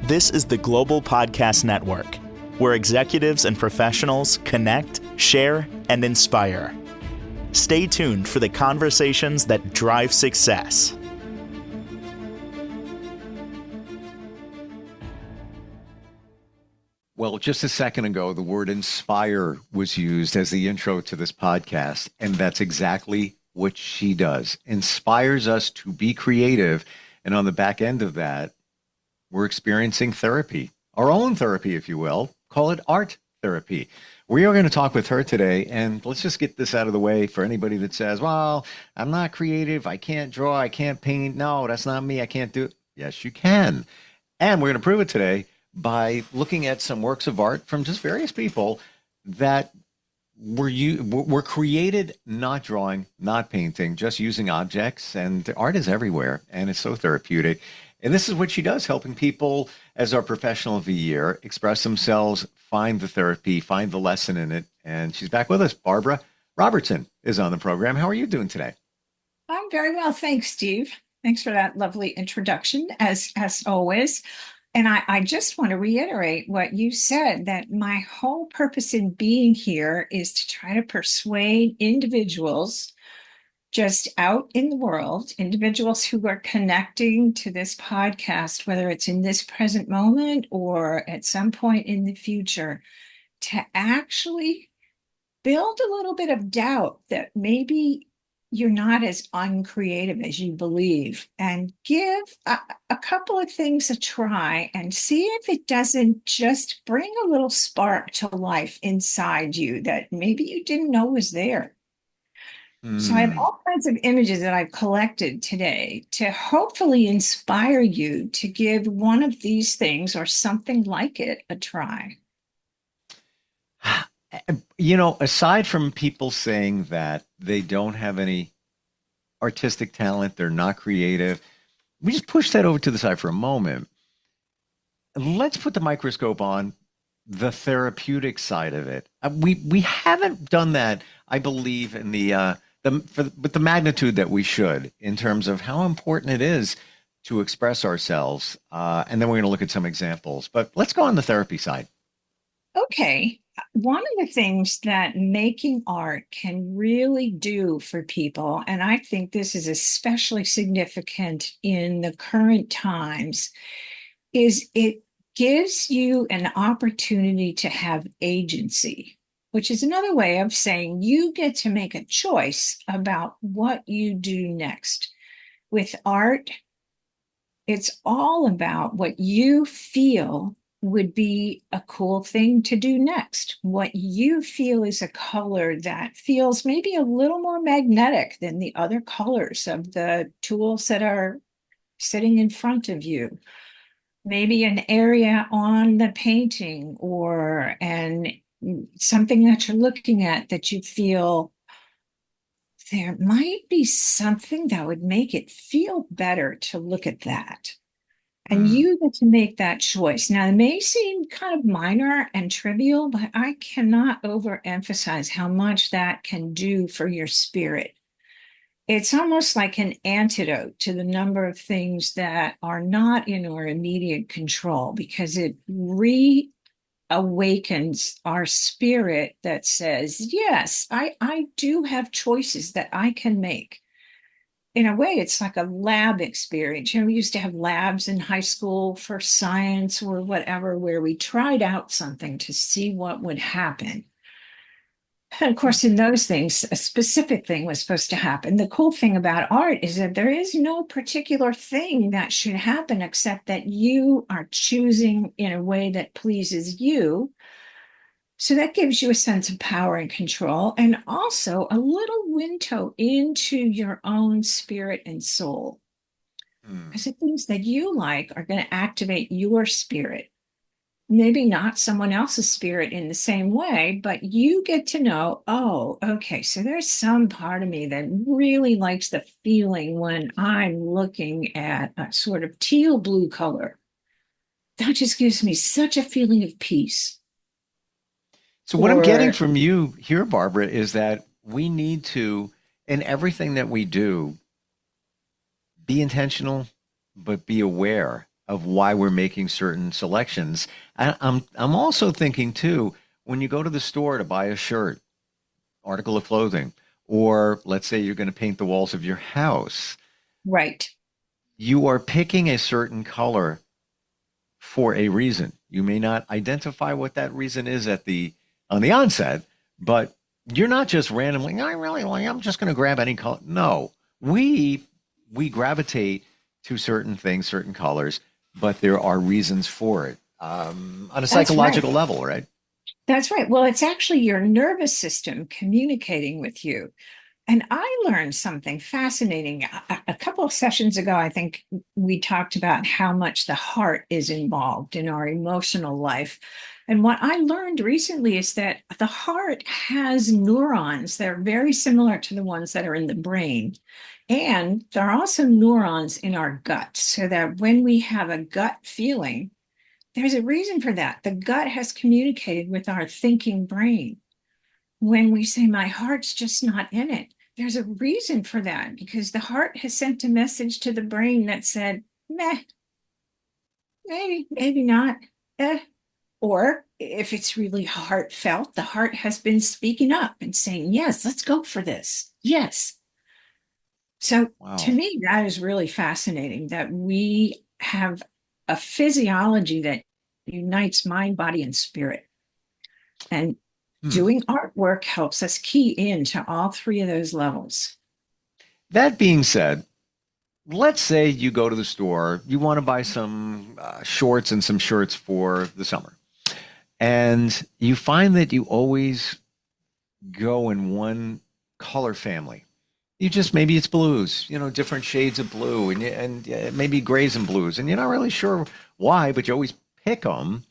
This is the Global Podcast Network, where executives and professionals connect, share, and inspire. Stay tuned for the conversations that drive success. Well, just a second ago, the word inspire was used as the intro to this podcast, and that's exactly what she does. Inspires us to be creative, and on the back end of that, we're experiencing therapy, our own therapy, if you will. Call it art therapy. We are going to talk with her today, and let's just get this out of the way for anybody that says, well, I'm not creative, I can't draw, I can't paint. No, that's not me, I can't do it. Yes, you can. And we're going to prove it today by looking at some works of art from just various people that were created not drawing, not painting, just using objects. And art is everywhere, and it's so therapeutic. And this is what she does, helping people as our professional of the year express themselves, find the therapy, find the lesson in it. And she's back with us. Barbara Robertson is on the program. How are you doing today? I'm very well. Thanks, Steve. Thanks for that lovely introduction, as always. And I just want to reiterate what you said, that my whole purpose in being here is to try to persuade individuals just out in the world, individuals who are connecting to this podcast, whether it's in this present moment or at some point in the future, to actually build a little bit of doubt that maybe you're not as uncreative as you believe, and give a couple of things a try and see if it doesn't just bring a little spark to life inside you that maybe you didn't know was there. So I have all kinds of images that I've collected today to hopefully inspire you to give one of these things or something like it a try. You know, aside from people saying that they don't have any artistic talent, they're not creative, we just push that over to the side for a moment. Let's put the microscope on the therapeutic side of it. We haven't done that, I believe, in with the magnitude that we should, in terms of how important it is to express ourselves. And then we're going to look at some examples. But let's go on the therapy side. Okay. One of the things that making art can really do for people, and I think this is especially significant in the current times, is it gives you an opportunity to have agency, which is another way of saying you get to make a choice about what you do next. With art, it's all about what you feel would be a cool thing to do next. What you feel is a color that feels maybe a little more magnetic than the other colors of the tools that are sitting in front of you. Maybe an area on the painting or something that you're looking at that you feel there might be something that would make it feel better to look at that. And you get to make that choice. Now, it may seem kind of minor and trivial, but I cannot overemphasize how much that can do for your spirit. It's almost like an antidote to the number of things that are not in our immediate control, because it reawakens our spirit that says, yes, I do have choices that I can make. In a way, it's like a lab experience. You know, we used to have labs in high school for science or whatever, where we tried out something to see what would happen. And of course, in those things, a specific thing was supposed to happen. The cool thing about art is that there is no particular thing that should happen, except that you are choosing in a way that pleases you. So that gives you a sense of power and control, and also a little window into your own spirit and soul. Because the things that you like are going to activate your spirit. Maybe not someone else's spirit in the same way, but you get to know, oh, okay, so there's some part of me that really likes the feeling when I'm looking at a sort of teal blue color. That just gives me such a feeling of peace. So what I'm getting from you here, Barbara, is that we need to, in everything that we do, be intentional, but be aware of why we're making certain selections. I'm also thinking too, when you go to the store to buy a shirt, article of clothing, or let's say you're going to paint the walls of your house, Right. you are picking a certain color for a reason. You may not identify what that reason is at the on the onset, but you're not just randomly, I really like, I'm just going to grab any color. No, we gravitate to certain things, certain colors, but there are reasons for it on a That's right. psychological level, right? That's right. Well, it's actually your nervous system communicating with you. And I learned something fascinating. A couple of sessions ago, I think we talked about how much the heart is involved in our emotional life. And what I learned recently is that the heart has neurons that are very similar to the ones that are in the brain. And there are also neurons in our gut, so that when we have a gut feeling, there's a reason for that. The gut has communicated with our thinking brain. When we say, my heart's just not in it, there's a reason for that because the heart has sent a message to the brain that said, meh, maybe not. Eh. Or if it's really heartfelt, the heart has been speaking up and saying, yes, let's go for this. Yes. So to Wow. me, that is really fascinating that we have a physiology that unites mind, body, and spirit. And Hmm. doing artwork helps us key into all three of those levels. That being said, let's say you go to the store, you want to buy some shorts and some shirts for the summer, and you find that you always go in one color family. You just maybe it's blues, different shades of blue, and maybe grays and blues, and you're not really sure why, but you always pick them.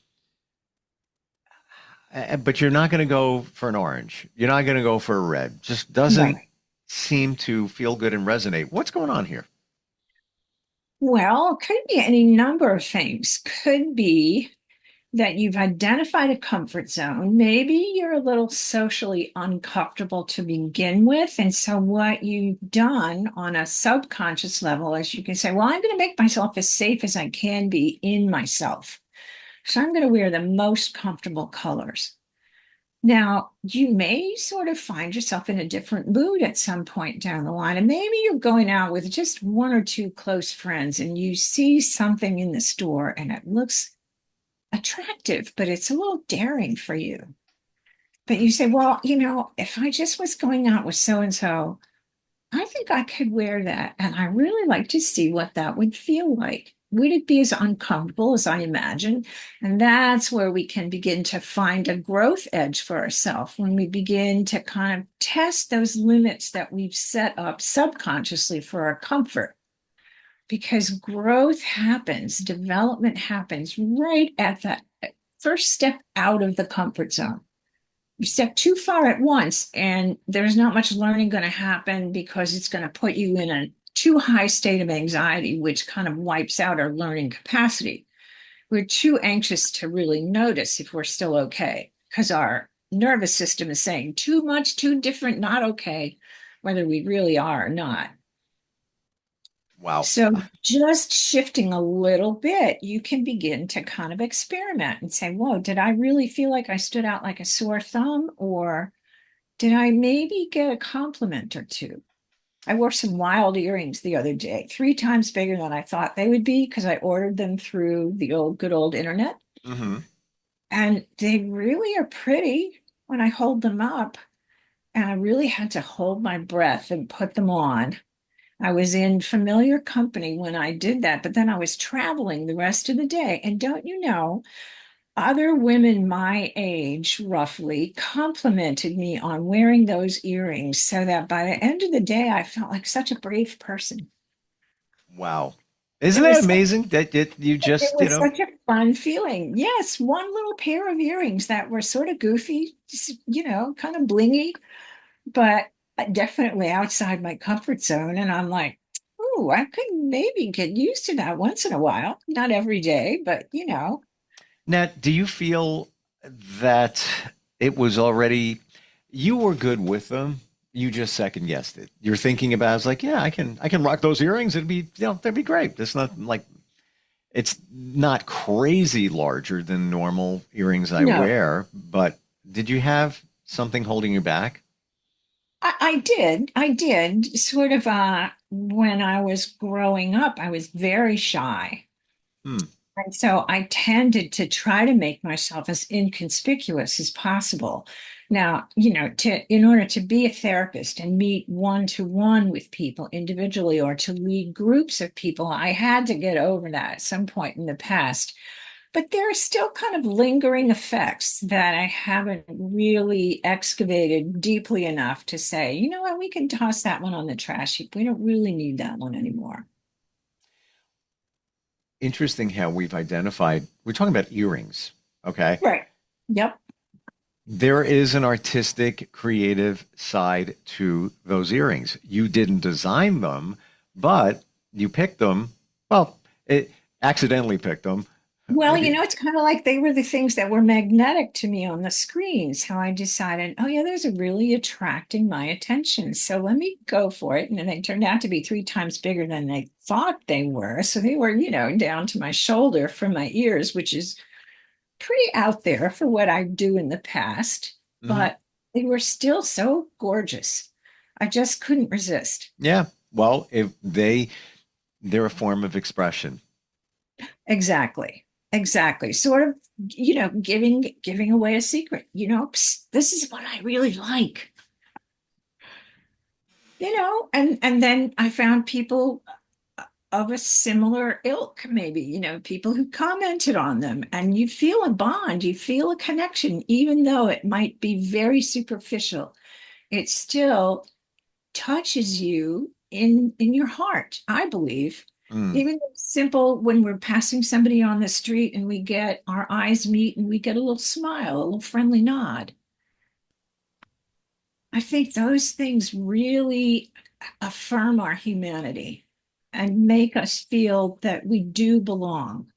But you're not going to go for an orange. You're not going to go for a red. Just doesn't Right. seem to feel good and resonate. What's going on here? Well, could be any number of things. Could be that you've identified a comfort zone. Maybe you're a little socially uncomfortable to begin with. And so, what you've done on a subconscious level is you can say, well, I'm going to make myself as safe as I can be in myself. So, I'm going to wear the most comfortable colors. Now, you may sort of find yourself in a different mood at some point down the line, and maybe you're going out with just one or two close friends and you see something in the store and it looks attractive, but it's a little daring for you. But you say, well, if I just was going out with so and so, I think I could wear that. And I really like to see what that would feel like. Would it be as uncomfortable as I imagine? And that's where we can begin to find a growth edge for ourselves when we begin to kind of test those limits that we've set up subconsciously for our comfort. Because growth happens, development happens right at that first step out of the comfort zone. You step too far at once, and there's not much learning going to happen because it's going to put you in a too high state of anxiety, which kind of wipes out our learning capacity. We're too anxious to really notice if we're still okay because our nervous system is saying too much, too different, not okay, whether we really are or not. Wow. So just shifting a little bit, you can begin to kind of experiment and say, whoa, did I really feel like I stood out like a sore thumb? Or did I maybe get a compliment or two? I wore some wild earrings the other day, three times bigger than I thought they would be because I ordered them through the old good old internet. Hmm. And they really are pretty when I hold them up. And I really had to hold my breath and put them on. I was in familiar company when I did that, but then I was traveling the rest of the day. And don't you know, other women my age, roughly, complimented me on wearing those earrings so that by the end of the day, I felt like such a brave person. Wow. It Isn't that was amazing that you it just, was such a fun feeling. Yes, one little pair of earrings that were sort of goofy, just, kind of blingy, but definitely outside my comfort zone. And I'm like, oh, I could maybe get used to that once in a while. Not every day, but Nat, do you feel that it was already, you were good with them? You just second guessed it. You're thinking about, it's like, yeah, I can rock those earrings. It'd be, that'd be great. It's not like, It's not crazy larger than normal earrings I No, wear, but did you have something holding you back? I did. Sort of when I was growing up, I was very shy. Hmm. And so I tended to try to make myself as inconspicuous as possible. Now, in order to be a therapist and meet one to one with people individually or to lead groups of people, I had to get over that at some point in the past. But there are still kind of lingering effects that I haven't really excavated deeply enough to say, you know what, we can toss that one on the trash heap. We don't really need that one anymore. Interesting how we've identified, we're talking about earrings, okay? Right. Yep. There is an artistic, creative side to those earrings. You didn't design them, but you picked them. Well, it accidentally picked them. Well, Maybe. it's kind of like they were the things that were magnetic to me on the screens, how I decided, oh, yeah, those are really attracting my attention. So let me go for it. And then they turned out to be three times bigger than they thought they were. So they were, down to my shoulder from my ears, which is pretty out there for what I do in the past. Hmm. But they were still so gorgeous. I just couldn't resist. Yeah. Well, if they're a form of expression. Exactly. Exactly. Sort of, giving away a secret. Psst, this is what I really like. And then I found people of a similar ilk, maybe, people who commented on them, and you feel a bond, you feel a connection, even though it might be very superficial. It still touches you in your heart, I believe. Mm. Even simple when we're passing somebody on the street and we get our eyes meet and we get a little smile, a little friendly nod. I think those things really affirm our humanity and make us feel that we do belong.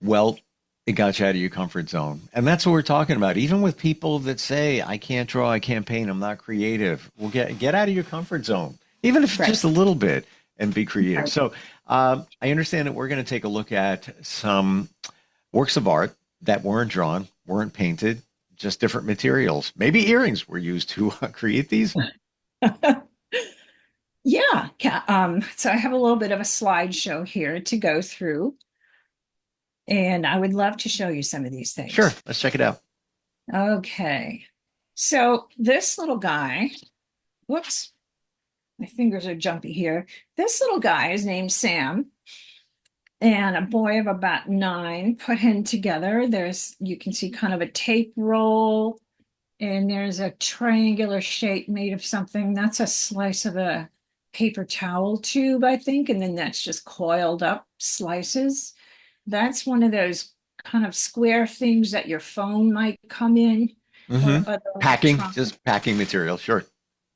Well, it got you out of your comfort zone. And that's what we're talking about. Even with people that say, I can't draw, I can't paint, I'm not creative. Well, get out of your comfort zone, even if it's Right. just a little bit, and be creative. Right. So I understand that we're going to take a look at some works of art that weren't drawn, weren't painted, just different materials. Maybe earrings were used to create these. Yeah. So I have a little bit of a slideshow here to go through, and I would love to show you some of these Sure, things. let's check it out. Okay. So this little guy, whoops, my fingers are jumpy here. This little guy is named Sam, and a boy of about 9 put him together. You can see kind of a tape roll, and there's a triangular shape made of something. That's a slice of a paper towel tube, I think, and then that's just coiled up slices. That's one of those kind of square things that your phone might come in Hmm. or other Packing, electronic. just packing material. Sure.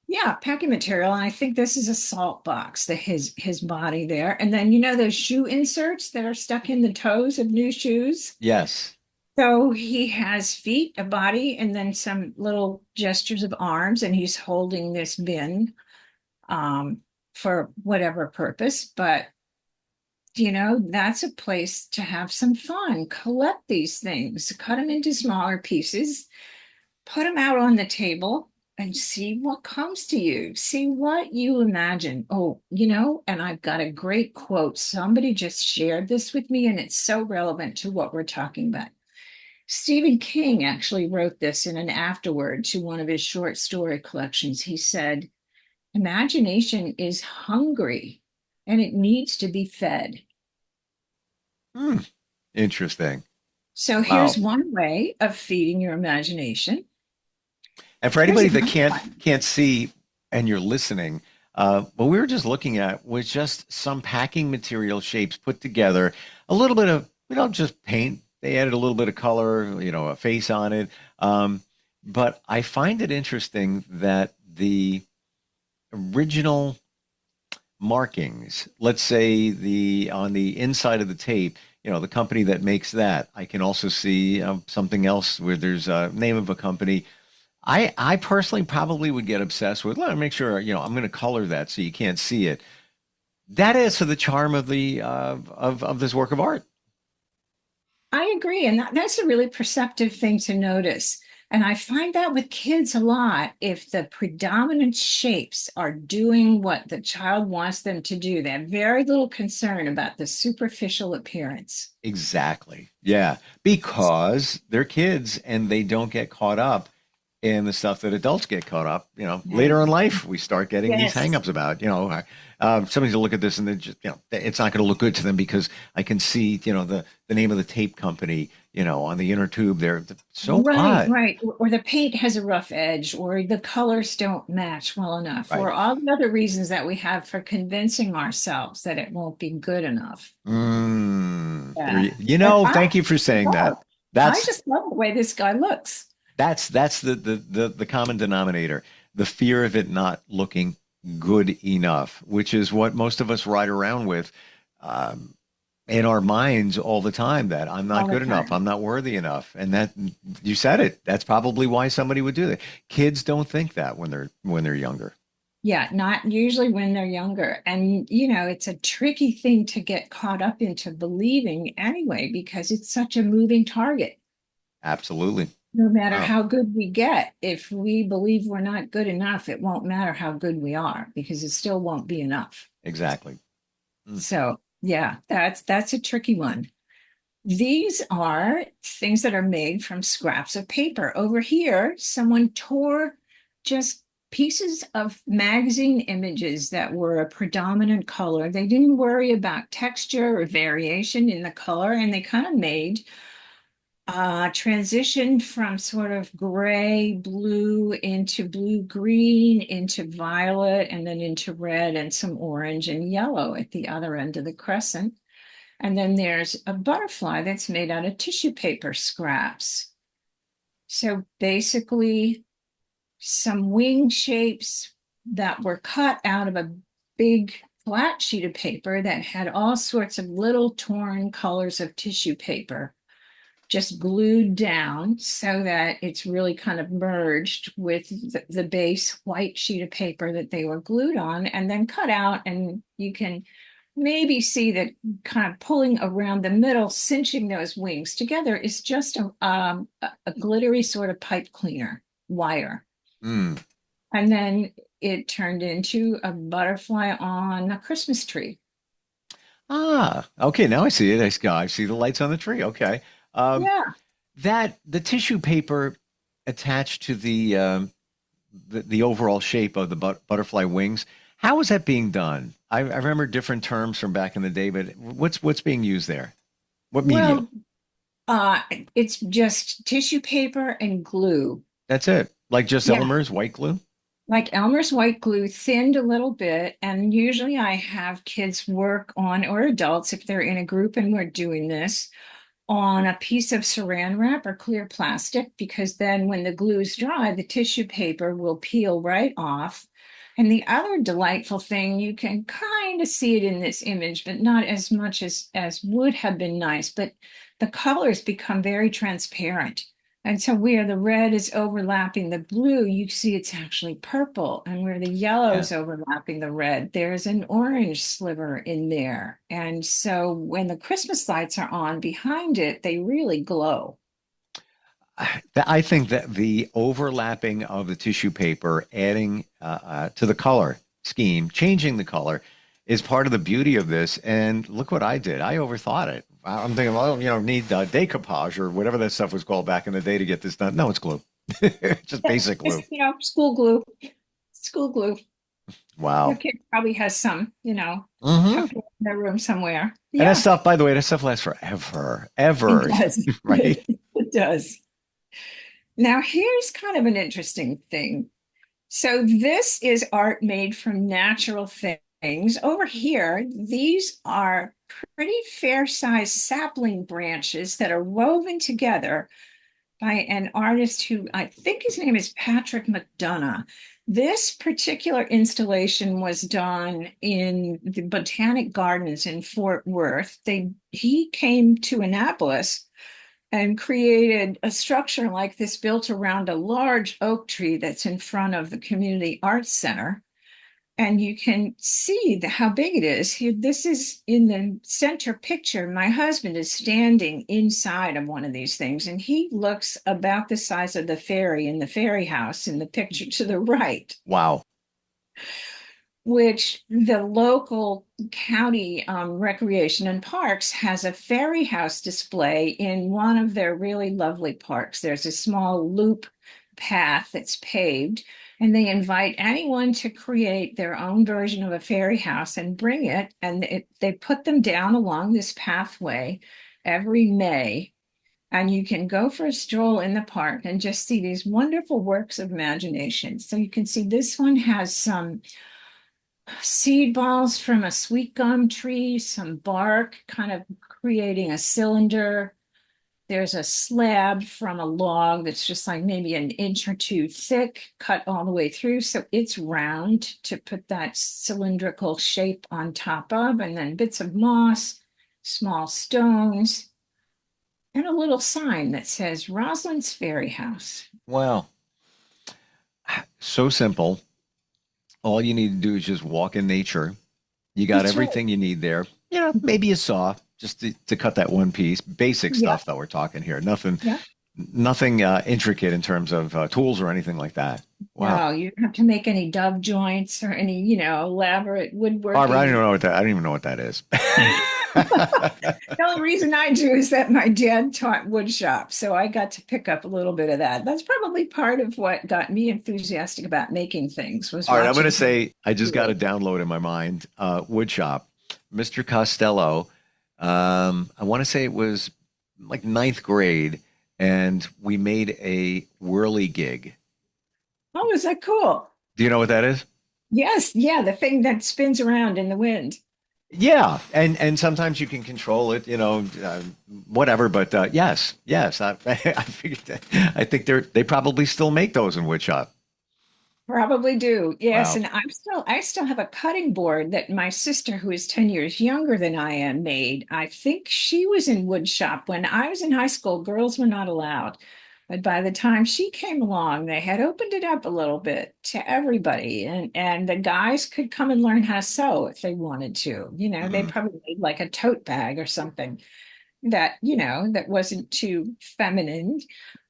Yeah, packing material. And I think this is a salt box, his body there. And then those shoe inserts that are stuck in the toes of new shoes. Yes. So he has feet, a body, and then some little gestures of arms, and he's holding this bin um, for whatever purpose. But that's a place to have some fun. Collect these things, cut them into smaller pieces, put them out on the table, and see what comes to you. See what you imagine. Oh, and I've got a great quote. Somebody just shared this with me, and it's so relevant to what we're talking about. Stephen King actually wrote this in an afterword to one of his short story collections. He said, imagination is hungry and it needs to be fed. Hmm. Interesting. So here's Wow. one way of feeding your imagination. And for Here's anybody that another can't one. can't see and you're listening, what we were just looking at was just some packing material shapes put together, a little bit of, just paint. They added a little bit of color, a face on it. Um, but I find it interesting that the original markings, let's say the on the inside of the tape, the company that makes that, I can also see something else where there's a name of a company. I personally probably would get obsessed with, let me make sure, I'm going to color that so you can't see it. That is to the charm of the of this work of art. I agree. And that's a really perceptive thing to notice. And I find that with kids a lot, if the predominant shapes are doing what the child wants them to do, they have very little concern about the superficial appearance. Exactly. Yeah, because they're kids and they don't get caught up in the stuff that adults get caught up. Later in life, we start getting these Yes. hangups about, somebody's to look at this and they just, it's not going to look good to them because I can see, the name of the tape company, on the inner tube there. So Right, what? right. Or the paint has a rough edge, or the colors don't match well enough, Right. or all the other reasons that we have for convincing ourselves that it won't be good enough. There Yeah. But thank you for saying that. love, I That's just love the way this guy looks. that's the common denominator, the fear of it not looking good enough, which is what most of us ride around with um, in our minds all the time, that I'm not All the good enough, time. I'm not worthy enough. And that, you said it, that's probably why somebody would do that. Kids don't think that when they're younger. Yeah, not usually when they're younger. And, it's a tricky thing to get caught up into believing anyway, because it's such a moving target. Absolutely. No matter Wow. how good we get, if we believe we're not good enough, it won't matter how good we are because it still won't be enough. Exactly. Mm. So, yeah, that's a tricky one. These are things that are made from scraps of paper. Over here, someone tore just pieces of magazine images that were a predominant color. They didn't worry about texture or variation in the color, and they kind of made transition from sort of gray blue into blue green into violet and then into red and some orange and yellow at the other end of the crescent. And then there's a butterfly that's made out of tissue paper scraps. So basically, some wing shapes that were cut out of a big flat sheet of paper that had all sorts of little torn colors of tissue paper just glued down so that it's really kind of merged with the base white sheet of paper that they were glued on and then cut out. And you can maybe see that kind of pulling around the middle, cinching those wings together is just a glittery sort of pipe cleaner wire. Mm. And then it turned into a butterfly on a Christmas tree. Okay. Now I see it. I see the lights on the tree. Okay. Um, Yeah. that the tissue paper attached to the overall shape of the butterfly wings. How is that being done? I remember different terms from back in the day, but what's being used there? What medium? Well, uh, it's just tissue paper and glue. That's it. Like just Yeah. Elmer's white glue? Like Elmer's white glue thinned a little bit. And usually I have kids work on, or adults, if they're in a group and we're doing this, on a piece of saran wrap or clear plastic, because then when the glue is dry, the tissue paper will peel right off. And the other delightful thing, you can kind of see it in this image, but not as much as would have been nice, but the colors become very transparent. And so where the red is overlapping the blue, you see it's actually purple. And where the yellow Yeah. is overlapping the red, there's an orange sliver in there. And so when the Christmas lights are on behind it, they really glow. I think that the overlapping of the tissue paper, adding to the color scheme, changing the color, is part of the beauty of this. And look what I did. I overthought it. I'm thinking, well, need decoupage or whatever that stuff was called back in the day to get this done. No, it's glue. Just basic glue. It's, school glue, school glue. Your Wow. kid probably has some, Hmm. tucked in their room somewhere. And that Yeah, stuff, by the way, that stuff lasts forever, it ever, does. right? It does. Now, here's kind of an interesting thing. So this is art made from natural things. Over here, these are pretty fair-sized sapling branches that are woven together by an artist who I think his name is Patrick McDonough. This particular installation was done in the Botanic Gardens in Fort Worth. He came to Annapolis and created a structure like this built around a large oak tree that's in front of the Community Arts Center. and you can see how big it is. Here, this is in the center picture. My husband is standing inside of one of these things, and he looks about the size of the fairy in the fairy house in the picture to the right, Wow. which the local county recreation and parks has a fairy house display in one of their really lovely parks. There's a small loop path that's paved, and they invite anyone to create their own version of a fairy house and bring it. And they put them down along this pathway every May. And you can go for a stroll in the park and just see these wonderful works of imagination. So you can see this one has some seed balls from a sweet gum tree, some bark kind of creating a cylinder. There's a slab from a log that's just like maybe an inch or two thick, cut all the way through. So it's round to put that cylindrical shape on top of, and then bits of moss, small stones, and a little sign that says Rosalind's Fairy House. Wow. So simple. All you need to do is just walk in nature. You got That's right. everything you need there. Maybe a saw just to cut that one piece. Basic Yeah. stuff that we're talking here. Nothing, Yeah. nothing intricate in terms of tools or anything like that. Wow. No, you don't have to make any dove joints or any, elaborate Barbara, I don't woodworking. know what that. I don't even know what that is. The only reason I do is that my dad taught wood shop, so I got to pick up a little bit of that. That's probably part of what got me enthusiastic about making things was All right, I'm going to watching him say I just do got a it. download in my mind. Woodshop, Mr. Costello. I want to say it was like ninth grade, and we made a whirly gig. Oh, is that cool? Do you know what that is? Yes, yeah, the thing that spins around in the wind. Yeah, and sometimes you can control it, whatever. But yes, yes, I figured that. I think they probably still make those in woodshop. Probably do. Yes, Wow. and I still have a cutting board that my sister, who is 10 years younger than I am, made. I think she was in wood shop when I was in high school. Girls were not allowed. But by the time she came along, they had opened it up a little bit to everybody. And the guys could come and learn how to sew if they wanted to. They Mhm. probably made like a tote bag or something that wasn't too feminine,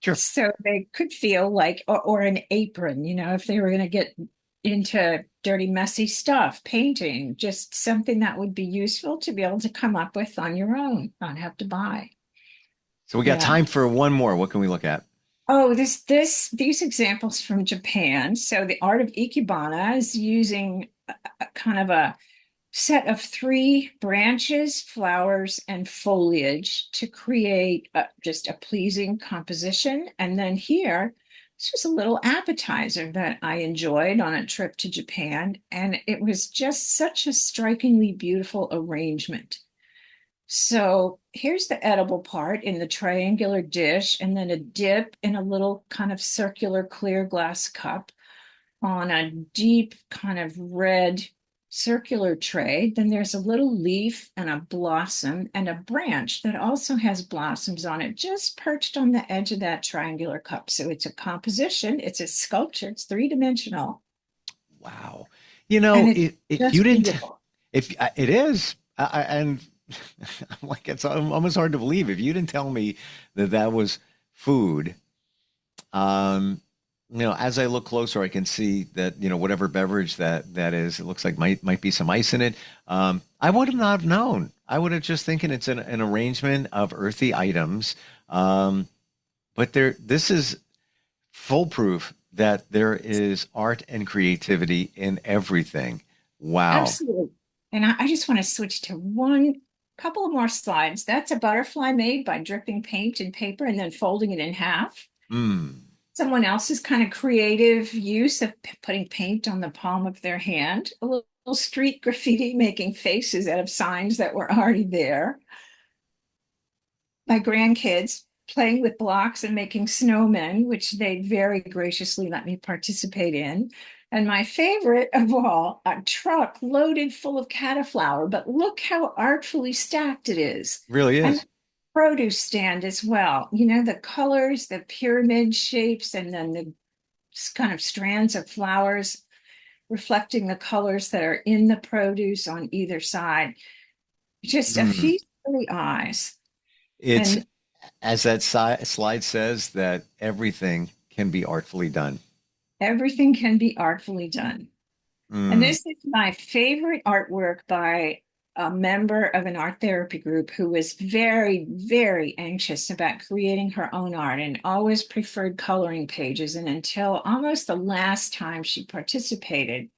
Sure. so they could feel like, or an apron, if they were going to get into dirty, messy stuff, painting, just something that would be useful to be able to come up with on your own, not have to buy. So we got Yeah. time for one more. What can we look at? Oh, these examples from Japan. So the art of ikebana is using a kind of a set of three branches, flowers, and foliage to create just a pleasing composition. And then here, this was a little appetizer that I enjoyed on a trip to Japan. And it was just such a strikingly beautiful arrangement. So here's the edible part in the triangular dish, and then a dip in a little kind of circular clear glass cup on a deep kind of red circular tray. Then there's a little leaf and a blossom and a branch that also has blossoms on it, just perched on the edge of that triangular cup. So it's a composition, it's a sculpture, it's three-dimensional, Wow. and it's If you just didn't, beautiful. if it is, and I'm like, it's almost hard to believe if you didn't tell me that that was food. Um, as I look closer, I can see that, whatever beverage that is, it looks like might be some ice in it. I would have not have known. I would have just thinking it's an arrangement of earthy items. Um, but this is foolproof that there is art and creativity in everything. Wow. Absolutely. And I just want to switch to one couple of more slides. That's a butterfly made by dripping paint in paper and then folding it in half. Mm. Someone else's kind of creative use of putting paint on the palm of their hand, a little street graffiti making faces out of signs that were already there. My grandkids playing with blocks and making snowmen, which they very graciously let me participate in. And my favorite of all, a truck loaded full of cauliflower, but look how artfully stacked it is. Really And is. produce stand as well. The colors, the pyramid shapes, and then the kind of strands of flowers. reflecting the colors that are in the produce on either side. Just a Mm. feast for the eyes. It's, And as that slide says, that everything can be artfully done. everything can be artfully done. And Mm. this is my favorite artwork by a member of an art therapy group who was very, very anxious about creating her own art and always preferred coloring pages. And until almost the last time she participated,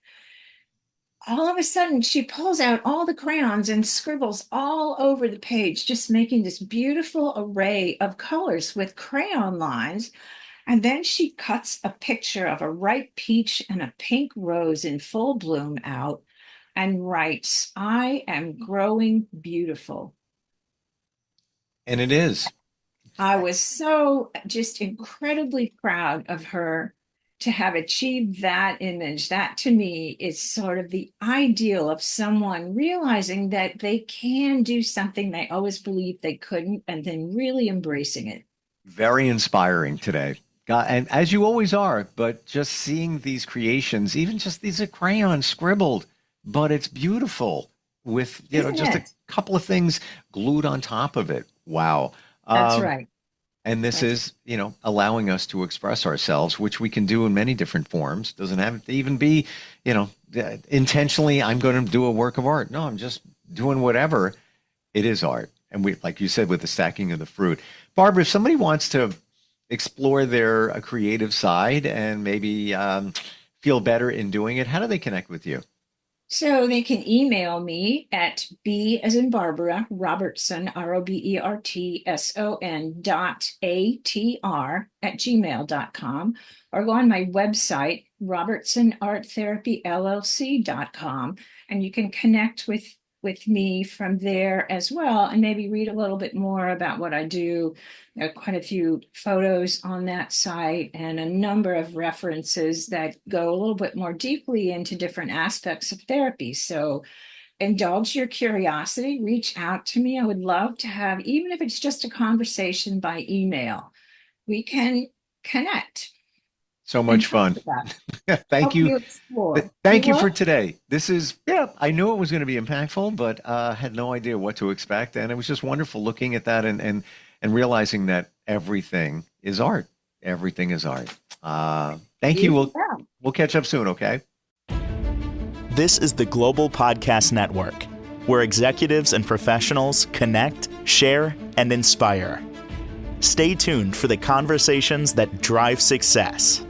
all of a sudden she pulls out all the crayons and scribbles all over the page, just making this beautiful array of colors with crayon lines. And then she cuts a picture of a ripe peach and a pink rose in full bloom out and writes, "I am growing beautiful." And it is. I was so just incredibly proud of her to have achieved that image. That to me is sort of the ideal of someone realizing that they can do something they always believed they couldn't and then really embracing it. Very inspiring today. God, and as you always are, but just seeing these creations, even just these are crayons scribbled, but it's beautiful with, Isn't just a it? couple of things glued on top of it. Wow. That's Um, right. and this That's is, allowing us to express ourselves, which we can do in many different forms. Doesn't have to even be, intentionally, I'm going to do a work of art. No, I'm just doing whatever. It is art. And we, like you said, with the stacking of the fruit. Barbara, if somebody wants to explore their creative side and maybe feel better in doing it, how do they connect with you? So they can email me at B as in Barbara, Robertson, Robertson .atr@gmail.com, or go on my website, robertsonarttherapyllc.com, and you can connect with me from there as well, and maybe read a little bit more about what I do. There are quite a few photos on that site and a number of references that go a little bit more deeply into different aspects of therapy. So indulge your curiosity, reach out to me. I would love to have, even if it's just a conversation by email, we can connect So and much talk fun. about it, Thank help you. you explore. You're Thank you for welcome. today. This is, yeah, I knew it was going to be impactful, but had no idea what to expect. And it was just wonderful looking at that and realizing that everything is art. Everything is art. Thank you. Yeah. We'll catch up soon, okay? This is the Global Podcast Network, where executives and professionals connect, share, and inspire. Stay tuned for the conversations that drive success.